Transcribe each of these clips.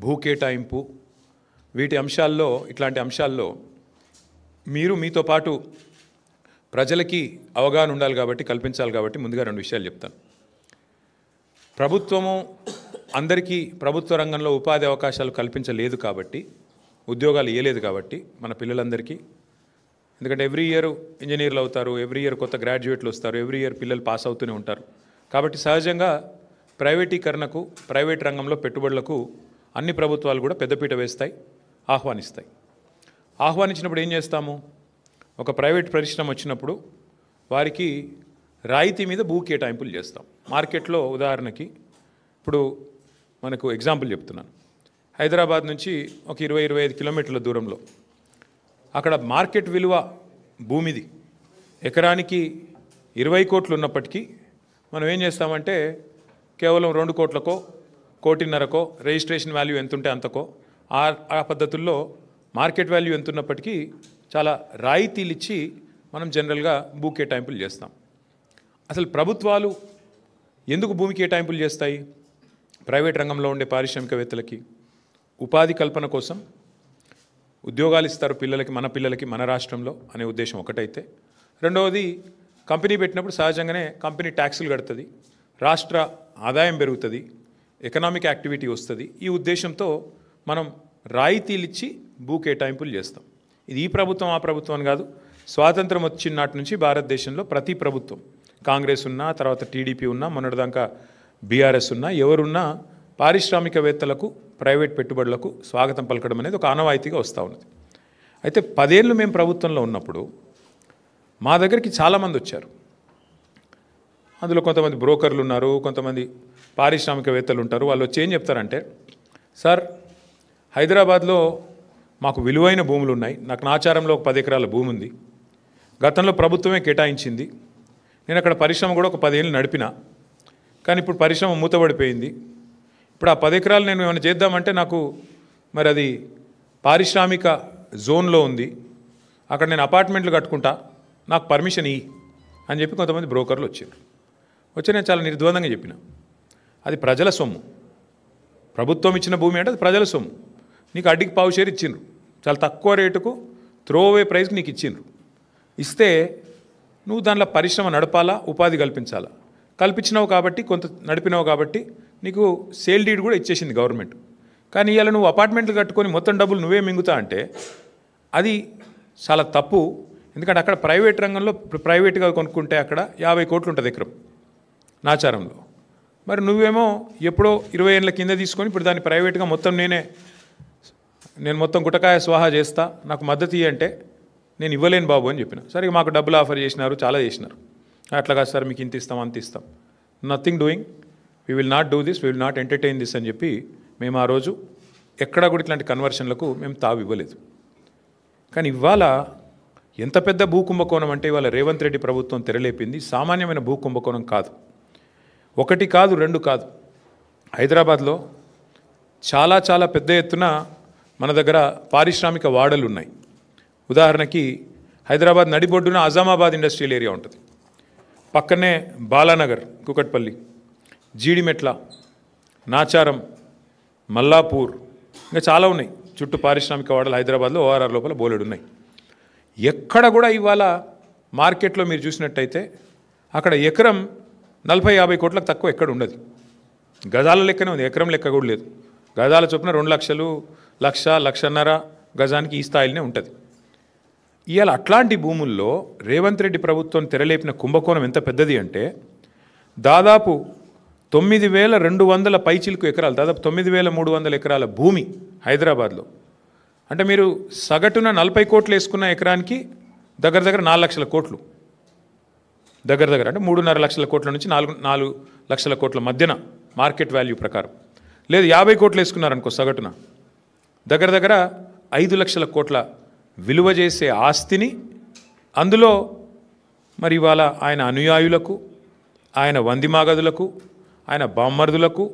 భూ కేటాయింపు వీటి అంశాల్లో ఇట్లాంటి అంశాల్లో మీతో పాటు ప్రజలకి అవగాహన ఉండాలి కాబట్టి కల్పించాలి కాబట్టి ముందుగా రెండు విషయాలు చెప్తాను. ప్రభుత్వము అందరికీ ప్రభుత్వ రంగంలో ఉపాధి అవకాశాలు కల్పించలేదు కాబట్టి, ఉద్యోగాలు ఇవ్వలేదు కాబట్టి మన పిల్లలందరికీ, ఎందుకంటే ఎవ్రీ ఇయర్ ఇంజనీర్లు అవుతారు, ఎవ్రీ ఇయర్ కొత్త గ్రాడ్యుయేట్లు వస్తారు, ఎవ్రీ ఇయర్ పిల్లలు పాస్ అవుతూనే ఉంటారు. కాబట్టి సహజంగా ప్రైవేటీకరణకు, ప్రైవేట్ రంగంలో పెట్టుబడులకు అన్ని ప్రభుత్వాలు కూడా పెద్దపీట వేస్తాయి, ఆహ్వానిస్తాయి. ఆహ్వానించినప్పుడు ఏం చేస్తాము? ఒక ప్రైవేట్ పరిశ్రమ వచ్చినప్పుడు వారికి రాయితీ మీద భూ కేటాయింపులు చేస్తాం. మార్కెట్లో ఉదాహరణకి ఇప్పుడు మనకు ఎగ్జాంపుల్ చెప్తున్నాను. హైదరాబాద్ నుంచి ఒక 20-25 కిలోమీటర్ల దూరంలో అక్కడ మార్కెట్ విలువ భూమిది ఎకరానికి 20 కోట్లు ఉన్నప్పటికీ మనం ఏం చేస్తామంటే కేవలం 2 కోట్లకో, 1.5 కోటికో రిజిస్ట్రేషన్ వాల్యూ ఎంత ఉంటే అంతకో ఆ పద్ధతుల్లో మార్కెట్ వాల్యూ ఎంత ఉన్నప్పటికీ చాలా రాయితీలు ఇచ్చి మనం జనరల్గా భూ కేటాయింపులు చేస్తాం. అసలు ప్రభుత్వాలు ఎందుకు భూమి కేటాయింపులు చేస్తాయి? ప్రైవేట్ రంగంలో ఉండే పారిశ్రామికవేత్తలకి ఉపాధి కల్పన కోసం, ఉద్యోగాలు ఇస్తారు పిల్లలకి, మన పిల్లలకి మన రాష్ట్రంలో అనే ఉద్దేశం ఒకటైతే, రెండవది కంపెనీ పెట్టినప్పుడు సహజంగానే కంపెనీ ట్యాక్సులు కడుతుంది, రాష్ట్ర ఆదాయం పెరుగుతుంది, ఎకనామిక్ యాక్టివిటీ వస్తుంది. ఈ ఉద్దేశంతో మనం రాయితీలు ఇచ్చి భూ కేటాయింపులు చేస్తాం. ఇది ఈ ప్రభుత్వం ఆ ప్రభుత్వం అని కాదు, స్వాతంత్రం వచ్చిన నాటి నుంచి భారతదేశంలో ప్రతి ప్రభుత్వం, కాంగ్రెస్ ఉన్నా, తర్వాత టీడీపీ ఉన్నా, మొన్నటిదాకా బీఆర్ఎస్ ఉన్నా, ఎవరున్నా పారిశ్రామికవేత్తలకు, ప్రైవేట్ పెట్టుబడులకు స్వాగతం పలకడం అనేది ఒక ఆనవాయితీగా వస్తూ ఉన్నది. అయితే 10 ఏళ్ళు మేము ప్రభుత్వంలో ఉన్నప్పుడు మా దగ్గరికి చాలామంది వచ్చారు. అందులో కొంతమంది బ్రోకర్లు ఉన్నారు, కొంతమంది పారిశ్రామికవేత్తలు ఉంటారు. వాళ్ళు వచ్చి ఏం చెప్తారంటే, సార్ హైదరాబాద్లో మాకు విలువైన భూములు ఉన్నాయి, నాకు నాచారంలో ఒక 10 ఎకరాల భూమి ఉంది, గతంలో ప్రభుత్వమే కేటాయించింది, నేను అక్కడ పరిశ్రమ కూడా ఒక 10 ఏళ్ళు నడిపినా, కానీ ఇప్పుడు పరిశ్రమ మూతబడిపోయింది, ఇప్పుడు ఆ 10 ఎకరాలు నేను ఏమైనా చేద్దామంటే నాకు మరి అది పారిశ్రామిక జోన్లో ఉంది, అక్కడ నేను అపార్ట్మెంట్లు కట్టుకుంటా, నాకు పర్మిషన్ ఇయ్యి అని చెప్పి కొంతమంది బ్రోకర్లు వచ్చారు. నేను చాలా నిర్ద్వందంగా చెప్పిన, అది ప్రజల సొమ్ము, ప్రభుత్వం ఇచ్చిన భూమి అంటే అది ప్రజల సొమ్ము, నీకు అడ్డికి పావు షేర్ ఇచ్చిండ్రు, చాలా తక్కువ రేటుకు త్రోవే ప్రైస్కి నీకు ఇచ్చిండ్రు, ఇస్తే నువ్వు దానిలో పరిశ్రమ నడపాలా, ఉపాధి కల్పించాలా, కల్పించినావు కాబట్టి, కొంత నడిపినావు కాబట్టి నీకు సేల్ డీడ్ కూడా ఇచ్చేసింది గవర్నమెంట్. కానీ ఇవాళ నువ్వు అపార్ట్మెంట్లు కట్టుకొని మొత్తం డబ్బులు నువ్వే మింగుతా అంటే అది చాలా తప్పు. ఎందుకంటే అక్కడ ప్రైవేట్ రంగంలో ప్రైవేట్గా కొనుక్కుంటే అక్కడ 50 కోట్లు ఉంటుంది ఎకరం నాచారంలో. మరి నువ్వేమో ఎప్పుడో 20 ఏళ్ళ కింద తీసుకొని ఇప్పుడు దాన్ని ప్రైవేట్గా మొత్తం నేను మొత్తం గుటకాయ స్వాహా చేస్తా, నాకు మద్దతు ఇవ్వంటే నేను ఇవ్వలేను బాబు అని చెప్పిన. సరే మాకు డబ్బులు ఆఫర్ చేసినారు, చాలా చేసినారు, అట్లా కాదు సార్ మీకు ఇంత ఇస్తాం అంత ఇస్తాం, nothing doing, we will not do this, we will not entertain this అని చెప్పి మేము ఆ రోజు ఎక్కడా కూడా ఇట్లాంటి కన్వర్షన్లకు మేము తావు ఇవ్వలేదు. కానీ ఇవాళ ఎంత పెద్ద భూ కుంభకోణం అంటే ఇవాళ రేవంత్ రెడ్డి ప్రభుత్వం తెరలేపింది సామాన్యమైన భూ కుంభకోణం కాదు. 1 కాదు 2 కాదు, హైదరాబాద్లో చాలా చాలా పెద్ద ఎత్తున మన దగ్గర పారిశ్రామిక వాడలు ఉన్నాయి. ఉదాహరణకి హైదరాబాద్ నడిబొడ్డున అజామాబాద్ ఇండస్ట్రియల్ ఏరియా ఉంటుంది, పక్కనే బాలానగర్, కుకట్పల్లి, జీడిమెట్ల, నాచారం, మల్లాపూర్, ఇంకా చాలా ఉన్నాయి చుట్టూ పారిశ్రామిక వాడలు హైదరాబాద్లో ఓఆర్ఆర్ లోపల బోలెడు ఉన్నాయి. ఎక్కడ కూడా ఇవాళ మార్కెట్లో మీరు చూసినట్టయితే అక్కడ ఎకరం 40-50 కోట్లకు తక్కువ ఎక్కడ ఉండదు, గజాల లెక్కనే ఉంది, ఎకరం లెక్క కూడా లేదు. గజాల చొప్పున 2 లక్షలు, 1-1.5 గజానికి ఈ స్థాయిలోనే ఉంటుంది. ఇవాళ అట్లాంటి భూముల్లో రేవంత్ రెడ్డి ప్రభుత్వం తెరలేపిన కుంభకోణం ఎంత పెద్దది అంటే దాదాపు 9,200 పైచిలుకు ఎకరాలు, దాదాపు 9,300 ఎకరాల భూమి హైదరాబాద్లో. అంటే మీరు సగటున 40 కోట్లు వేసుకున్న ఎకరానికి దగ్గర 4 లక్షల కోట్లు, దగ్గర అంటే 3.5 లక్షల కోట్ల నుంచి 4 లక్షల కోట్ల మధ్యన మార్కెట్ వాల్యూ ప్రకారం. లేదు 50 కోట్లు వేసుకున్నారనుకో సగటున, దగ్గర 5 లక్షల కోట్ల విలువ చేసే ఆస్తిని, అందులో మరి ఇవాళ ఆయన అనుయాయులకు, ఆయన వందిమాగదులకు, ఆయన బామ్మర్దులకు,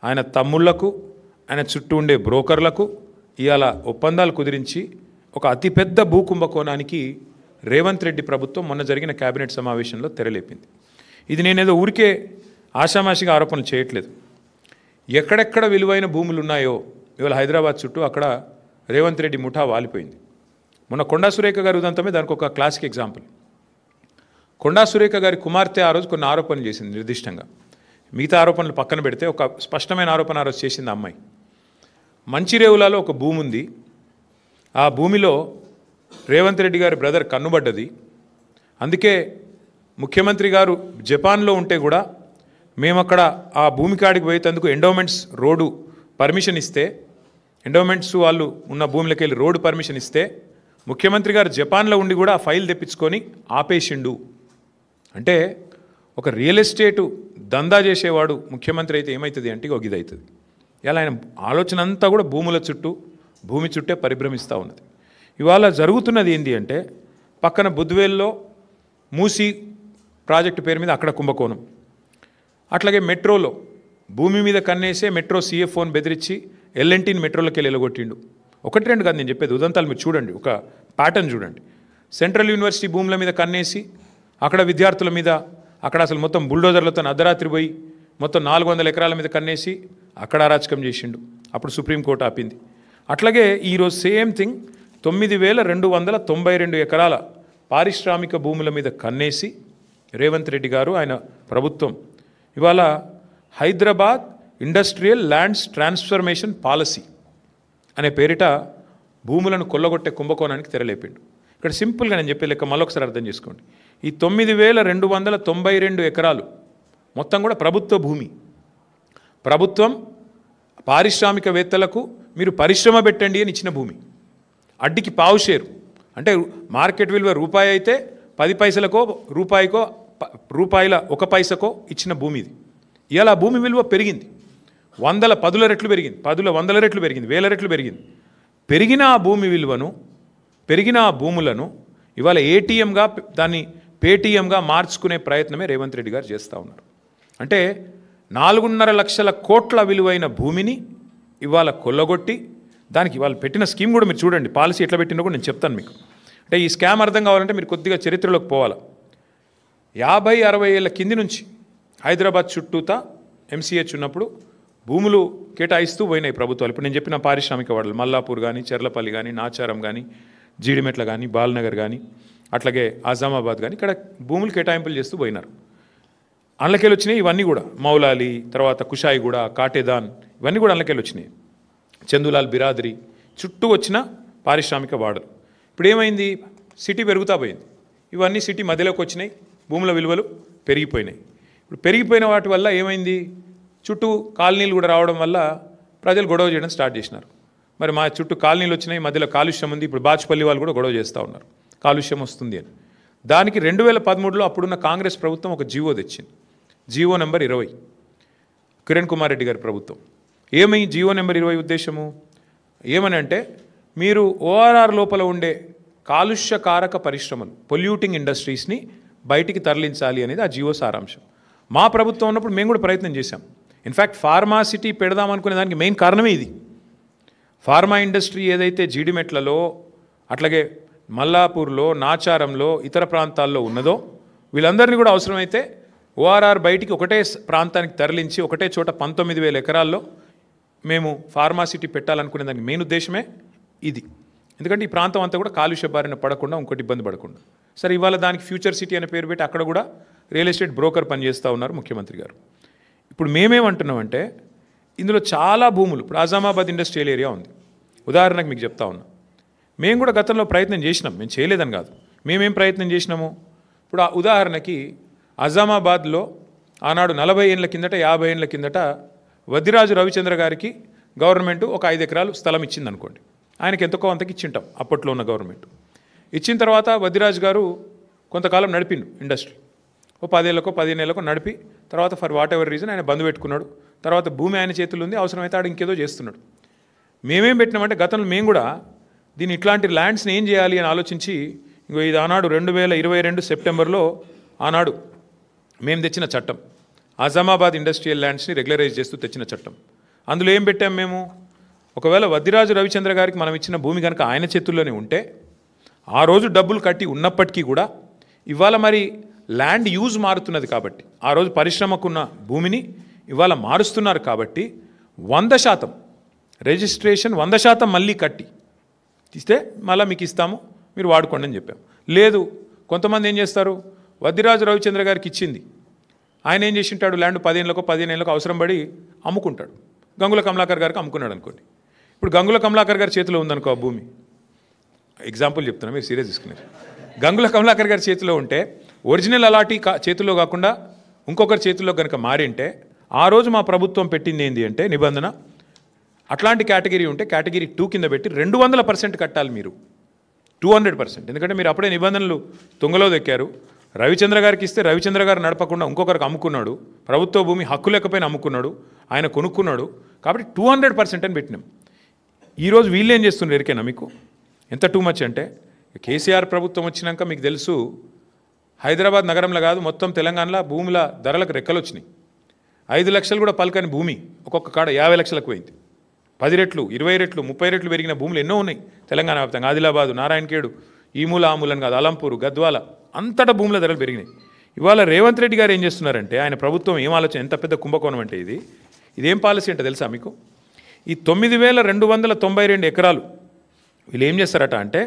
ఆయన తమ్ముళ్లకు, ఆయన చుట్టూ ఉండే బ్రోకర్లకు ఇవాళ ఒప్పందాలు కుదిరించి ఒక అతిపెద్ద భూ కుంభకోణానికి రేవంత్ రెడ్డి ప్రభుత్వం మొన్న జరిగిన కేబినెట్ సమావేశంలో తెరలేపింది. ఇది నేనేదో ఊరికే ఆషామాషిగా ఆరోపణలు చేయట్లేదు. ఎక్కడెక్కడ విలువైన భూములు ఉన్నాయో ఇవాళ హైదరాబాద్ చుట్టూ అక్కడ రేవంత్ రెడ్డి ముఠా వాలిపోయింది. మొన్న కొండా సురేఖ గారి ఉదంతమే దానికి ఒక క్లాసిక్ ఎగ్జాంపుల్. కొండా సురేఖ గారి కుమార్తె ఆ రోజు కొన్ని ఆరోపణలు చేసింది నిర్దిష్టంగా. మిగతా ఆరోపణలు పక్కన పెడితే ఒక స్పష్టమైన ఆరోపణ ఆ రోజు చేసింది. అమ్మాయి మంచిరేవులలో ఒక భూమి ఉంది, ఆ భూమిలో రేవంత్ రెడ్డి గారి బ్రదర్ కన్నుబడ్డది. అందుకే ముఖ్యమంత్రి గారు జపాన్లో ఉంటే కూడా మేము అక్కడ ఆ భూమి కాడికి పోయేందుకు ఎండోమెంట్స్ రోడ్డు పర్మిషన్ ఇస్తే, ఎండోమెంట్స్ వాళ్ళు ఉన్న భూమిలోకి వెళ్ళి రోడ్డు పర్మిషన్ ఇస్తే ముఖ్యమంత్రి గారు జపాన్లో ఉండి కూడా ఆ ఫైల్ తెప్పించుకొని ఆపేసిండు. అంటే ఒక రియల్ ఎస్టేటు దందా చేసేవాడు ముఖ్యమంత్రి అయితే ఏమవుతుంది అంటే ఒక ఇది అవుతుంది. ఇలా ఆయన ఆలోచన అంతా కూడా భూముల చుట్టూ, భూమి చుట్టే పరిభ్రమిస్తూ ఉన్నది. ఇవాళ జరుగుతున్నది ఏంటి అంటే పక్కన బుద్వేల్లో మూసీ ప్రాజెక్టు పేరు మీద అక్కడ కుంభకోణం, అట్లాగే మెట్రోలో భూమి మీద కన్నేసే మెట్రో CFOని బెదిరించి L&Tని మెట్రోలోకి వెళ్ళి ఎలగొట్టిండు. ఒకటి రెండు కాదు నేను చెప్పేది, ఉదంతాలు మీరు చూడండి, ఒక ప్యాటర్న్ చూడండి. సెంట్రల్ యూనివర్సిటీ భూముల మీద కన్నేసి అక్కడ విద్యార్థుల మీద అక్కడ అసలు మొత్తం బుల్డోజర్లతో అర్ధరాత్రి పోయి మొత్తం 400 ఎకరాల మీద కన్నేసి అక్కడ అరాచకం చేసిండు. అప్పుడు సుప్రీంకోర్టు ఆపింది. అట్లాగే ఈరోజు సేమ్ థింగ్ 9292 ఎకరాల పారిశ్రామిక భూముల మీద కన్నేసి రేవంత్ రెడ్డి గారు ఆయన ప్రభుత్వం ఇవాళ Hyderabad industrial lands transformation policy అనే పేరిట భూములను కొల్లగొట్టే కుంభకోణానికి తెరలేపిండు. ఇక్కడ సింపుల్గా నేను చెప్పే లెక్క మళ్ళొకసారి అర్థం చేసుకోండి. ఈ 9292 ఎకరాలు మొత్తం కూడా ప్రభుత్వ భూమి. ప్రభుత్వం పారిశ్రామికవేత్తలకు మీరు పరిశ్రమ పెట్టండి అని ఇచ్చిన భూమి. అడ్డికి పావు షేరు అంటే మార్కెట్ విలువ రూపాయి అయితే 10 పైసలకో రూపాయికో రూపాయల 1 పైసకో ఇచ్చిన భూమి ఇది. ఇవాళ భూమి విలువ పెరిగింది, 10 రెట్లు పెరిగింది, 100 రెట్లు పెరిగింది, 1000 రెట్లు పెరిగింది. పెరిగిన ఆ భూమి విలువను, పెరిగిన ఆ భూములను ఇవాళ ATMగా దాన్ని పేటీఎంగా మార్చుకునే ప్రయత్నమే రేవంత్ రెడ్డి గారు చేస్తూ ఉన్నారు. అంటే 4.5 లక్షల కోట్ల విలువైన భూమిని ఇవాళ కొల్లగొట్టి దానికి ఇవాళ పెట్టిన స్కీమ్ కూడా మీరు చూడండి, పాలసీ ఎట్లా పెట్టినా కూడా నేను చెప్తాను మీకు. అంటే ఈ స్కామ్ అర్థం కావాలంటే మీరు కొద్దిగా చరిత్రలోకి పోవాలి. 50-60 ఏళ్ళ కింది నుంచి హైదరాబాద్ చుట్టూతా MCH ఉన్నప్పుడు భూములు కేటాయిస్తూ పోయినాయి ప్రభుత్వాలు. ఇప్పుడు నేను చెప్పిన పారిశ్రామిక వాడలు మల్లాపూర్ కానీ, చెర్లపల్లి కానీ, నాచారం కానీ, జీడిమెట్ల కానీ, బాల్నగర్ కానీ, అట్లాగే ఆజామాబాద్ కానీ ఇక్కడ భూములు కేటాయింపులు చేస్తూ పోయినారు. అందులోకెళ్ళి వచ్చినాయి ఇవన్నీ కూడా, మౌలాలి, తర్వాత కుషాయిగూడ, కాటేదాన్, ఇవన్నీ కూడా అందులోకెళ్ళి వచ్చినాయి. చందులాల్ బిరాదరి చుట్టూ వచ్చిన పారిశ్రామిక వాడలు. ఇప్పుడు ఏమైంది, సిటీ పెరుగుతూ పోయింది, ఇవన్నీ సిటీ మధ్యలోకి వచ్చినాయి, భూముల విలువలు పెరిగిపోయినాయి. ఇప్పుడు పెరిగిపోయిన వాటి వల్ల ఏమైంది, చుట్టూ కాలనీలు కూడా రావడం వల్ల ప్రజలు గొడవ చేయడం స్టార్ట్ చేసినారు. మరి మా చుట్టూ కాలనీలు వచ్చినాయి, మధ్యలో కాలుష్యం ఉంది. ఇప్పుడు బాచుపల్లి వాళ్ళు కూడా గొడవ చేస్తూ ఉన్నారు కాలుష్యం వస్తుంది అని. దానికి 2013లో అప్పుడున్న కాంగ్రెస్ ప్రభుత్వం ఒక జీవో తెచ్చింది, జీవో నెంబర్ 20, కిరణ్ కుమార్ రెడ్డి గారి ప్రభుత్వం. ఏమై జీవో నెంబర్ 20 ఉద్దేశము ఏమని అంటే, మీరు ORR లోపల ఉండే కాలుష్యకారక పరిశ్రమలు, పొల్యూటింగ్ ఇండస్ట్రీస్ని బయటికి తరలించాలి అనేది ఆ జీవో సారాంశం. మా ప్రభుత్వం ఉన్నప్పుడు మేము కూడా ప్రయత్నం చేశాం. ఇన్ఫ్యాక్ట్ ఫార్మాసిటీ పెడదామనుకునే దానికి మెయిన్ కారణమే ఇది. ఫార్మా ఇండస్ట్రీ ఏదైతే జీడిమెట్లలో, అట్లాగే మల్లాపూర్లో, నాచారంలో, ఇతర ప్రాంతాల్లో ఉన్నదో వీళ్ళందరినీ కూడా అవసరమైతే ORR బయటికి ఒకటే ప్రాంతానికి తరలించి ఒకటే చోట 19,000 ఎకరాల్లో మేము ఫార్మాసిటీ పెట్టాలనుకునే దానికి మెయిన్ ఉద్దేశమే ఇది. ఎందుకంటే ఈ ప్రాంతం అంతా కూడా కాలుష్య బారిన పడకుండా, ఇంకోటి ఇబ్బంది పడకుండా. సరే, ఇవాళ దానికి ఫ్యూచర్ సిటీ అనే పేరు పెట్టి అక్కడ కూడా రియల్ ఎస్టేట్ బ్రోకర్ పనిచేస్తూ ఉన్నారు ముఖ్యమంత్రి గారు. ఇప్పుడు మేమేమంటున్నామంటే, ఇందులో చాలా భూములు, ఇప్పుడు ఆజామాబాద్ ఇండస్ట్రియల్ ఏరియా ఉంది ఉదాహరణకు మీకు చెప్తా ఉన్నా. మేము కూడా గతంలో ప్రయత్నం చేసినాం, మేము చేయలేదని కాదు, మేమేం ప్రయత్నం చేసినాము. ఇప్పుడు ఆ ఉదాహరణకి ఆజామాబాద్లో ఆనాడు 40 ఏళ్ళ కిందట, 50 ఏళ్ళ కిందట వద్దిరాజు రవిచంద్ర గారికి గవర్నమెంట్ ఒక 5 ఎకరాలు స్థలం ఇచ్చింది అనుకోండి. ఆయనకి ఎంతకో అంతకి ఇచ్చింటాం అప్పట్లో ఉన్న గవర్నమెంట్. ఇచ్చిన తర్వాత వద్దిరాజు గారు కొంతకాలం నడిపిండు ఇండస్ట్రీ, ఓ 10 ఏళ్ళకో 15 ఏళ్ళకో నడిపి తర్వాత ఫర్ వాట్ ఎవర్ రీజన్ ఆయన బంద్ పెట్టుకున్నాడు. తర్వాత భూమి ఆయన చేతుల్లో ఉంది, అవసరమైతే ఆడు ఇంకేదో చేస్తున్నాడు. మేమేం పెట్టినామంటే గతంలో మేము కూడా దీన్ని ఇట్లాంటి ల్యాండ్స్ని ఏం చేయాలి అని ఆలోచించి, ఇంకో ఇది ఆనాడు 2022 సెప్టెంబర్లో ఆనాడు మేము తెచ్చిన చట్టం, ఆజామాబాద్ ఇండస్ట్రియల్ ల్యాండ్స్ని రెగ్యులరైజ్ చేస్తూ తెచ్చిన చట్టం. అందులో ఏం పెట్టాం మేము, ఒకవేళ వద్దిరాజు రవిచంద్ర గారికి మనం ఇచ్చిన భూమి కనుక ఆయన చేతుల్లోనే ఉంటే, ఆ రోజు డబ్బులు కట్టి ఉన్నప్పటికీ కూడా ఇవాళ మరి ల్యాండ్ యూజ్ మారుతున్నది కాబట్టి, ఆ రోజు పరిశ్రమకున్న భూమిని ఇవాళ మారుస్తున్నారు కాబట్టి 100% రిజిస్ట్రేషన్ 100% మళ్ళీ కట్టి ఇస్తే మళ్ళీ మీకు ఇస్తాము, మీరు వాడుకోండి అని చెప్పాం. లేదు, కొంతమంది ఏం చేస్తారు, వద్దిరాజు రవిచంద్ర గారికి ఇచ్చింది, ఆయన ఏం చేసి ఉంటాడు, ల్యాండ్ 15 ఏళ్ళకో అవసరం పడి అమ్ముకుంటాడు. గంగుల కమలాకర్ గారికి అమ్ముకున్నాడు అనుకోండి. ఇప్పుడు గంగుల కమలాకర్ గారి చేతిలో ఉందనుకో ఆ భూమి, ఎగ్జాంపుల్ చెప్తున్నా, మీరు సీరియస్ తీసుకున్నారు. గంగుల కమలాకర్ గారి చేతిలో ఉంటే ఒరిజినల్ అలాటీ చేతిలో కాకుండా ఇంకొకరి చేతిలో కనుక మారింటే, ఆ రోజు మా ప్రభుత్వం పెట్టింది ఏంటి అంటే నిబంధన, అట్లాంటి కేటగిరీ ఉంటే కేటగిరీ 2 కింద పెట్టి 200% కట్టాలి మీరు, 200%. ఎందుకంటే మీరు అప్పుడే నిబంధనలు తుంగలో దెక్కారు. రవిచంద్ర గారికి ఇస్తే రవిచంద్ర గారు నడపకుండా ఇంకొకరికి అమ్ముకున్నాడు, ప్రభుత్వ భూమి హక్కు లేకపోయినా అమ్ముకున్నాడు, ఆయన కొనుక్కున్నాడు, కాబట్టి 200% అని పెట్టినాం. ఈరోజు వీళ్ళు ఏం చేస్తున్నారు ఎరికేనా మీకు, ఎంత టూ మచ్ అంటే, కేసీఆర్ ప్రభుత్వం వచ్చినాక మీకు తెలుసు, హైదరాబాద్ నగరంలో కాదు మొత్తం తెలంగాణలో భూముల ధరలకు రెక్కలు వచ్చినాయి. 5 లక్షలు కూడా పలకని భూమి ఒక్కొక్క కాడ 50 లక్షలకు పోయింది. 10 రెట్లు, 20 రెట్లు, 30 రెట్లు పెరిగిన భూములు ఎన్నో ఉన్నాయి తెలంగాణ వ్యాప్తంగా. ఆదిలాబాదు, నారాయణఖేడు, ఈ మూల ఆ మూలని కాదు, అలంపూరు, గద్వాల, అంతటా భూముల ధరలు పెరిగినాయి. ఇవాళ రేవంత్ రెడ్డి గారు ఏం చేస్తున్నారంటే, ఆయన ప్రభుత్వం ఏం ఆలోచన, ఎంత పెద్ద కుంభకోణం అంటే ఇదేం పాలసీ అంటే తెలుసా మీకు, ఈ 9292 ఎకరాలు వీళ్ళు ఏం చేస్తారట అంటే,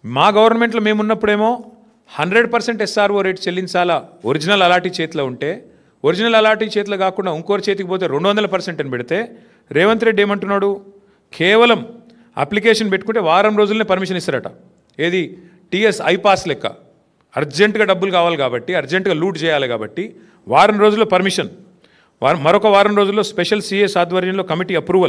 మా గవర్నమెంట్లో మేమున్నప్పుడేమో 100% SRO రేట్ చెల్లించాలా ఒరిజినల్ అలాటీ చేతిలో ఉంటే, ఒరిజినల్ అలాటీ చేతిలో కాకుండా ఇంకోరి చేతికి పోతే 200% అని పెడితే, రేవంత్ రెడ్డి ఏమంటున్నాడు, కేవలం అప్లికేషన్ పెట్టుకుంటే వారం రోజులనే పర్మిషన్ ఇస్తారట. ఏది, TS ఐపాస్ లెక్క, అర్జెంటుగా డబ్బులు కావాలి కాబట్టి, అర్జెంటుగా లూట్ చేయాలి కాబట్టి వారం రోజుల్లో పర్మిషన్, మరొక వారం రోజుల్లో స్పెషల్ CS ఆధ్వర్యంలో కమిటీ అప్రూవల్.